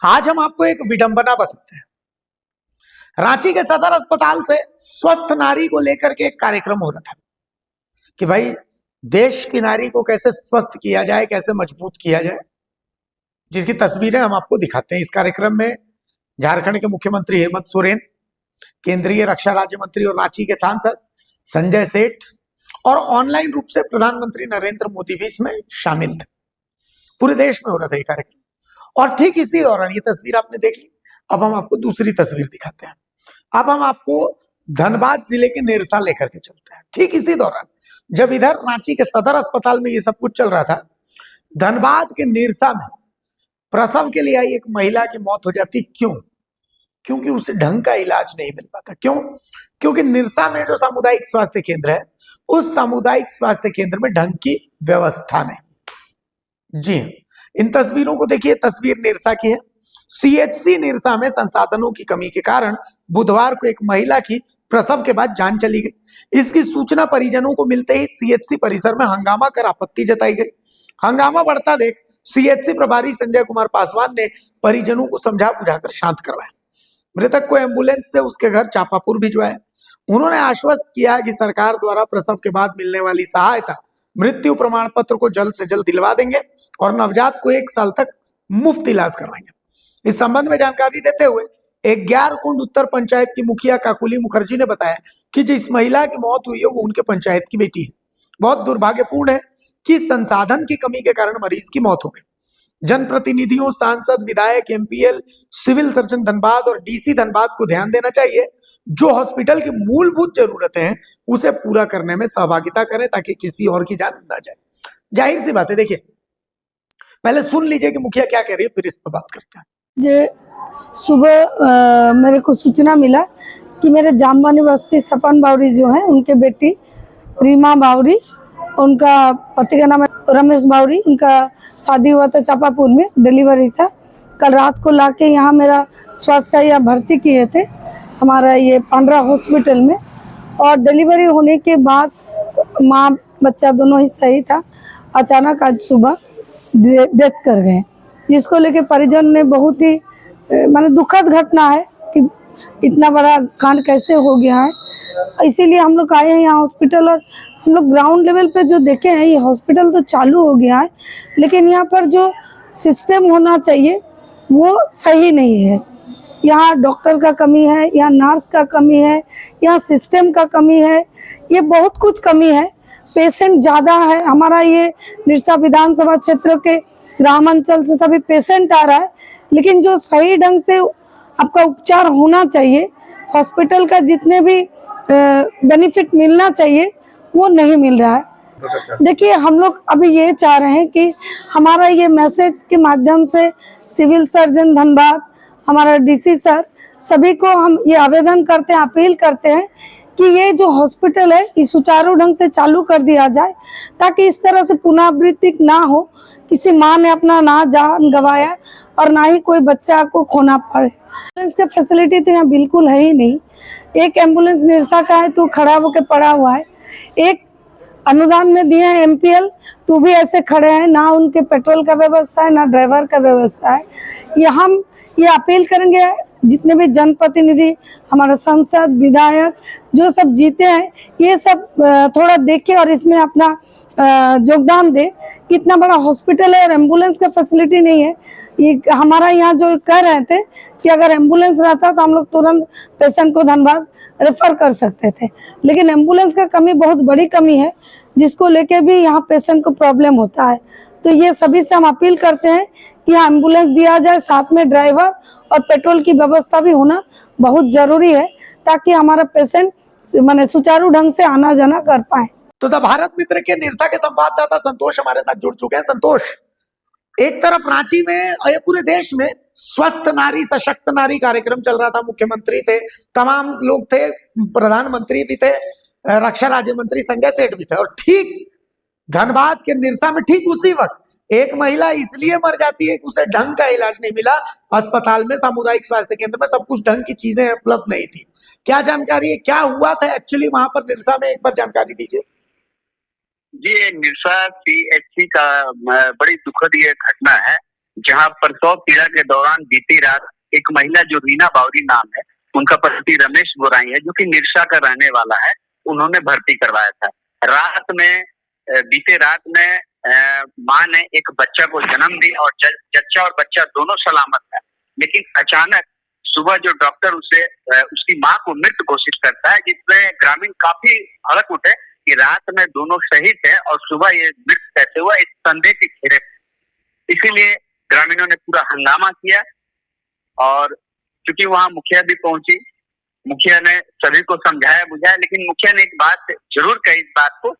आज हम आपको एक विडंबना बताते हैं। रांची के सदर अस्पताल से स्वस्थ नारी को लेकर के एक कार्यक्रम हो रहा था कि भाई देश की नारी को कैसे स्वस्थ किया जाए, कैसे मजबूत किया जाए, जिसकी तस्वीरें हम आपको दिखाते हैं। इस कार्यक्रम में झारखंड के मुख्यमंत्री हेमंत सोरेन, केंद्रीय रक्षा राज्य मंत्री और रांची के सांसद संजय सेठ और ऑनलाइन रूप से प्रधानमंत्री नरेंद्र मोदी भी इसमें शामिल थे। पूरे देश में हो रहा था ये कार्यक्रम। और ठीक इसी दौरान, ये तस्वीर आपने देख ली, अब हम आपको दूसरी तस्वीर दिखाते हैं। अब हम आपको धनबाद जिले के नेरसा लेकर के चलते हैं। ठीक इसी दौरान जब इधर रांची के सदर अस्पताल में ये सब कुछ चल रहा था, धनबाद के नेरसा में प्रसव के लिए आई एक महिला की मौत हो जाती। क्यों? क्योंकि उसे ढंग का इलाज नहीं मिल पाता। क्यों? क्योंकि निरसा में जो सामुदायिक स्वास्थ्य केंद्र है, उस सामुदायिक स्वास्थ्य केंद्र में ढंग की व्यवस्था नहीं। जी, इन तस्वीरों को देखिए। तस्वीर निरसा की है। सीएचसी निरसा में संसाधनों की कमी के कारण बुधवार को एक महिला की प्रसव के बाद जान चली गई। इसकी सूचना परिजनों को मिलते ही सीएचसी परिसर में हंगामा कर आपत्ति जताई गई। हंगामा बढ़ता देख सीएचसी प्रभारी संजय कुमार पासवान ने परिजनों को समझा बुझाकर शांत करवाया। मृतक को एम्बुलेंस से उसके घर चापापुर भिजवाया। उन्होंने आश्वस्त किया कि सरकार द्वारा प्रसव के बाद मिलने वाली सहायता, मृत्यु प्रमाण पत्र को जल्द से जल्द दिलवा देंगे और नवजात को 1 साल तक मुफ्त इलाज करवाएंगे। इस संबंध में जानकारी देते हुए एक ग्यारकुंड उत्तर पंचायत की मुखिया काकुली मुखर्जी ने बताया कि जिस महिला की मौत हुई है वो उनके पंचायत की बेटी है। बहुत दुर्भाग्यपूर्ण है कि संसाधन की कमी के कारण मरीज की मौत हो गई। जनप्रतिनिधियों, सांसद, विधायक, एमपीएल, सिविल सर्जन धनबाद और डीसी धनबाद को ध्यान देना चाहिए। जो हॉस्पिटल की मूलभूत जरूरतें हैं उसे पूरा करने में सहभागिता करें ताकि किसी और की जान ना जाए। जाहिर सी बात है। देखिए, पहले सुन लीजिए कि मुखिया क्या कह रही है, फिर इस पर बात करते हैं। सुबह मेरे को सूचना मिला कि मेरे जामबानी बस्ती सपन बावरी जो है, उनके बेटी रीमा बावरी, उनका पति का नाम है रमेश बावरी, उनका शादी हुआ था चापापुर में, डिलीवरी था। कल रात को लाके यहाँ मेरा स्वास्थ्य या भर्ती किए थे हमारा ये पांड्रा हॉस्पिटल में। और डिलीवरी होने के बाद माँ बच्चा दोनों ही सही था। अचानक आज सुबह डेथ कर गए, जिसको लेके परिजन ने बहुत ही माने दुखद घटना है कि इतना बड़ा कांड कैसे हो गया है। इसीलिए हम लोग आए हैं यहाँ हॉस्पिटल। और हम लोग ग्राउंड लेवल पे जो देखे हैं, ये हॉस्पिटल तो चालू हो गया है, लेकिन यहाँ पर जो सिस्टम होना चाहिए वो सही नहीं है। यहाँ डॉक्टर का कमी है, यहाँ नर्स का कमी है, यहाँ सिस्टम का कमी है, ये बहुत कुछ कमी है। पेशेंट ज़्यादा है। हमारा ये निरसा विधानसभा क्षेत्र के ग्रामांचल से सभी पेशेंट आ रहा है, लेकिन जो सही ढंग से आपका उपचार होना चाहिए, हॉस्पिटल का जितने भी बेनिफिट मिलना चाहिए वो नहीं मिल रहा है। देखिए, हम लोग अभी ये चाह रहे हैं कि हमारा ये मैसेज के माध्यम से सिविल सर्जन धनबाद, हमारा डीसी सर, सभी को हम ये आवेदन करते हैं, अपील करते हैं कि ये जो हॉस्पिटल है ये सुचारू ढंग से चालू कर दिया जाए, ताकि इस तरह से पुनरावृत्ति ना हो। किसी माँ ने अपना ना जान गंवाया और ना ही कोई बच्चा को खोना पड़े। एम्बुलेंस की फैसिलिटी तो यहाँ बिल्कुल है ही नहीं। एक एम्बुलेंस निरसा का है तो खड़ा होकर पड़ा हुआ है। एक अनुदान में दिए हैं एमपीएल, तो भी ऐसे खड़े हैं, ना उनके पेट्रोल का व्यवस्था है, ना ड्राइवर का व्यवस्था है। ये हम ये अपील करेंगे जितने भी जनप्रतिनिधि, हमारा सांसद, विधायक जो सब जीते हैं, ये सब थोड़ा देखें और इसमें अपना योगदान दे। कितना बड़ा हॉस्पिटल है और एम्बुलेंस का फैसिलिटी नहीं है। ये हमारा यहाँ जो कह रहे थे कि अगर एम्बुलेंस रहता तो हम लोग तुरंत पेशेंट को धनबाद रेफर कर सकते थे, लेकिन एम्बुलेंस का कमी बहुत बड़ी कमी है, जिसको लेके भी यहाँ पेशेंट को प्रॉब्लम होता है। तो ये सभी से हम अपील करते हैं कि यहाँ एम्बुलेंस दिया जाए, साथ में ड्राइवर और पेट्रोल की व्यवस्था भी होना बहुत जरूरी है, ताकि हमारा पेशेंट माने सुचारू ढंग से आना जाना कर पाए। तो द भारत मित्र के निरसा के संवाददाता संतोष हमारे साथ जुड़ चुके हैं। संतोष, एक तरफ रांची में और पूरे देश में स्वस्थ नारी सशक्त नारी कार्यक्रम चल रहा था। मुख्यमंत्री थे, तमाम लोग थे, प्रधानमंत्री भी थे, रक्षा राज्य मंत्री संजय सेठ भी थे। और ठीक धनबाद के निरसा में ठीक उसी वक्त एक महिला इसलिए मर जाती है कि उसे ढंग का इलाज नहीं मिला। अस्पताल में, सामुदायिक स्वास्थ्य केंद्र में सब कुछ ढंग की चीजें उपलब्ध नहीं थी। क्या जानकारी है, क्या हुआ था एक्चुअली वहां पर निरसा में? एक बार जानकारी दीजिए। जी, निरसा सीएचसी का बड़ी दुखद ये घटना है, जहां प्रसव पीड़ा के दौरान बीती रात एक महिला जो रीना बावरी नाम है, उनका पति रमेश गोराई है, जो कि निरसा का रहने वाला है, उन्होंने भर्ती करवाया था। बीते रात में मां ने एक बच्चा को जन्म दी और जच्चा और बच्चा दोनों सलामत है। लेकिन अचानक सुबह जो डॉक्टर उसकी मां को मृत घोषित करता है, जिसमें ग्रामीण काफी भड़क उठे कि रात में दोनों शहीद है और सुबह ये मृत कैसे हुआ, इस संदेह के घेरे। इसीलिए ग्रामीणों ने पूरा हंगामा किया और चूंकि वहां मुखिया भी पहुंची, मुखिया ने सभी को समझाया बुझाया, लेकिन मुखिया ने एक बात जरूर कही इस बात को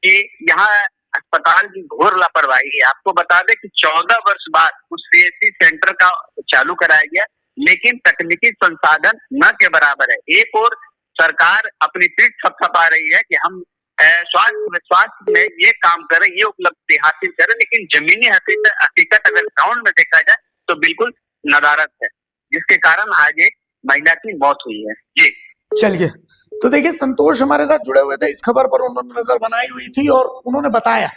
कि यहाँ अस्पताल की घोर लापरवाही है। आपको बता दें कि 14 वर्ष बाद उस सीएचसी सेंटर का चालू कराया गया, लेकिन तकनीकी संसाधन न के बराबर है। एक और सरकार अपनी पीठ थपथपा रही है कि हम स्वास्थ्य में ये काम करें, ये उपलब्धि हासिल करें, लेकिन जमीनी हकीकत अगर ग्राउंड में देखा जाए तो बिल्कुल नदारद है, जिसके कारण आज एक महिला की मौत हुई है। जी चलिए, तो देखिए संतोष हमारे साथ जुड़े हुए थे, इस खबर पर उन्होंने नजर बनाई हुई थी और उन्होंने बताया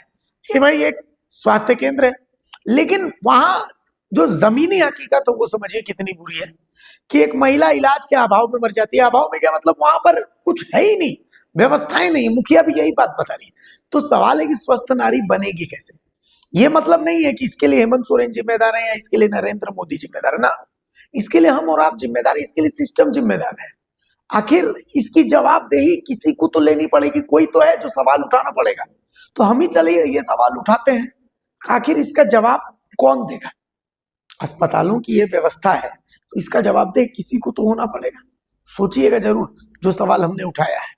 कि भाई एक स्वास्थ्य केंद्र है, लेकिन वहां जो जमीनी हकीकत है वो समझिए कितनी बुरी है कि एक महिला इलाज के अभाव में मर जाती है। अभाव में क्या मतलब, वहां पर कुछ है ही नहीं, व्यवस्थाएं नहीं, मुखिया भी यही बात बता रही है। तो सवाल है कि स्वस्थ नारी बनेगी कैसे। ये मतलब नहीं है कि इसके लिए हेमंत सोरेन जिम्मेदार है या इसके लिए नरेंद्र मोदी जिम्मेदार है ना, इसके लिए हम और आप जिम्मेदार है, इसके लिए सिस्टम जिम्मेदार है। आखिर इसकी जवाबदेही किसी को तो लेनी पड़ेगी, कोई तो है जो सवाल उठाना पड़ेगा। तो हम ही चलिए ये सवाल उठाते हैं, आखिर इसका जवाब कौन देगा। अस्पतालों की ये व्यवस्था है तो इसका जवाबदेह किसी को तो होना पड़ेगा। सोचिएगा जरूर जो सवाल हमने उठाया है।